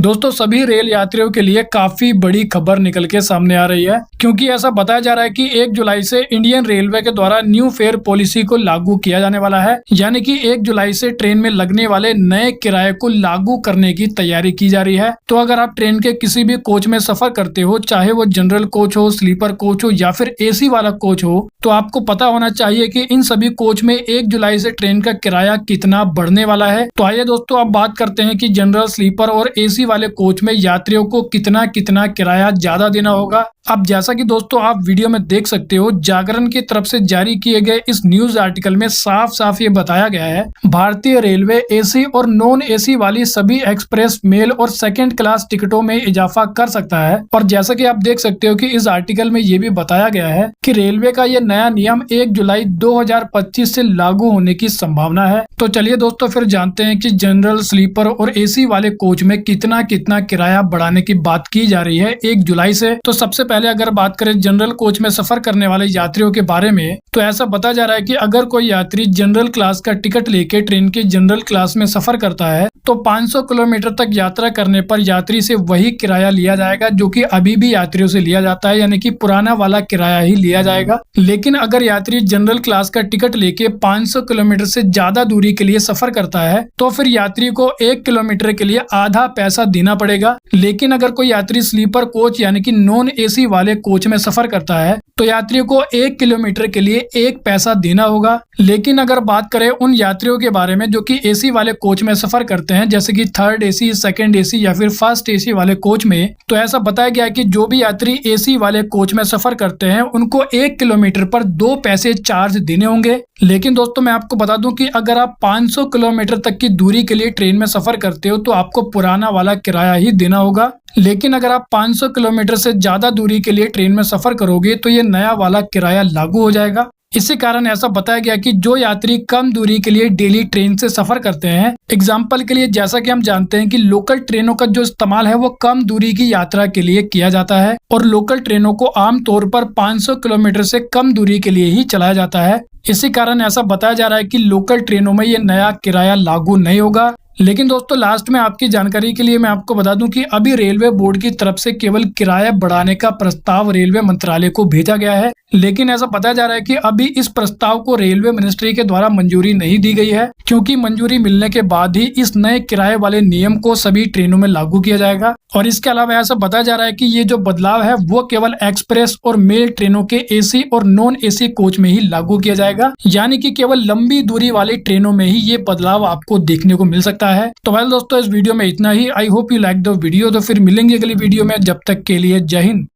दोस्तों सभी रेल यात्रियों के लिए काफी बड़ी खबर निकल के सामने आ रही है, क्योंकि ऐसा बताया जा रहा है कि 1 जुलाई से इंडियन रेलवे के द्वारा न्यू फेयर पॉलिसी को लागू किया जाने वाला है। यानी कि 1 जुलाई से ट्रेन में लगने वाले नए किराए को लागू करने की तैयारी की जा रही है। तो अगर आप ट्रेन के किसी भी कोच में सफर करते हो, चाहे वो जनरल कोच हो, स्लीपर कोच हो या फिर AC वाला कोच हो, तो आपको पता होना चाहिए कि इन सभी कोच में 1 जुलाई से ट्रेन का किराया कितना बढ़ने वाला है। तो आइए दोस्तों अब बात करते हैं कि जनरल, स्लीपर और AC वाले कोच में यात्रियों को कितना कितना किराया ज्यादा देना होगा। अब जैसा कि दोस्तों आप वीडियो में देख सकते हो, जागरण की तरफ से जारी किए गए इस न्यूज आर्टिकल में साफ साफ ये बताया गया है, भारतीय रेलवे AC और नॉन AC वाली सभी एक्सप्रेस, मेल और सेकंड क्लास टिकटों में इजाफा कर सकता है। और जैसा कि आप देख सकते हो कि इस आर्टिकल में ये भी बताया गया है कि रेलवे का ये नया नियम 1 जुलाई 2025 से लागू होने की संभावना है। तो चलिए दोस्तों फिर जानते हैं कि जनरल, स्लीपर और AC वाले कोच में कितना कितना किराया बढ़ाने की बात की जा रही है 1 जुलाई से। तो सबसे पहले अगर बात करें जनरल कोच में सफर करने वाले यात्रियों के बारे में, तो ऐसा बताया जा रहा है कि अगर कोई यात्री जनरल क्लास का टिकट लेके ट्रेन के जनरल क्लास में सफर करता है तो 500 किलोमीटर तक यात्रा करने पर यात्री से वही किराया लिया जाएगा जो कि अभी भी यात्रियों से लिया जाता है, यानी कि पुराना वाला किराया ही लिया जाएगा। लेकिन अगर यात्री जनरल क्लास का टिकट लेके 500 किलोमीटर से ज्यादा दूरी के लिए सफर करता है तो फिर यात्री को 1 किलोमीटर के लिए आधा पैसा देना पड़ेगा। लेकिन अगर कोई यात्री स्लीपर कोच यानी कि नॉन AC वाले कोच में सफर करता है तो यात्रियों को 1 किलोमीटर के लिए 1 पैसा देना होगा। लेकिन अगर बात करें उन यात्रियों के बारे में जो कि AC वाले कोच में सफर करते हैं, जैसे कि 3rd AC, 2nd AC या फिर 1st AC वाले कोच में, तो ऐसा बताया गया है कि जो भी यात्री AC वाले कोच में सफर करते हैं उनको 1 किलोमीटर पर 2 पैसे चार्ज देने होंगे। लेकिन दोस्तों मैं आपको बता दूं कि अगर आप 500 किलोमीटर तक की दूरी के लिए ट्रेन में सफर करते हो तो आपको पुराना वाला किराया ही देना होगा। लेकिन अगर आप 500 किलोमीटर से ज्यादा दूरी के लिए ट्रेन में सफर करोगे तो ये नया वाला किराया लागू हो जाएगा। इसी कारण ऐसा बताया गया कि जो यात्री कम दूरी के लिए डेली ट्रेन से सफर करते हैं, एग्जाम्पल के लिए जैसा कि हम जानते हैं कि लोकल ट्रेनों का जो इस्तेमाल है वो कम दूरी की यात्रा के लिए किया जाता है और लोकल ट्रेनों को आमतौर पर 500 किलोमीटर से कम दूरी के लिए ही चलाया जाता है। इसी कारण ऐसा बताया जा रहा है कि लोकल ट्रेनों में ये नया किराया लागू नहीं होगा। लेकिन दोस्तों लास्ट में आपकी जानकारी के लिए मैं आपको बता दूं कि अभी रेलवे बोर्ड की तरफ से केवल किराया बढ़ाने का प्रस्ताव रेलवे मंत्रालय को भेजा गया है। लेकिन ऐसा बताया जा रहा है कि अभी इस प्रस्ताव को रेलवे मिनिस्ट्री के द्वारा मंजूरी नहीं दी गई है, क्योंकि मंजूरी मिलने के बाद ही इस नए किराए वाले नियम को सभी ट्रेनों में लागू किया जाएगा। और इसके अलावा ऐसा बताया जा रहा है कि ये जो बदलाव है वो केवल एक्सप्रेस और मेल ट्रेनों के AC और नॉन AC कोच में ही लागू किया जाएगा, यानी कि केवल लंबी दूरी वाली ट्रेनों में ही ये बदलाव आपको देखने को मिल सकता है। तो वेल दोस्तों इस वीडियो में इतना ही। I hope you like the video. तो फिर मिलेंगे अगली वीडियो में, जब तक के लिए जय हिंद।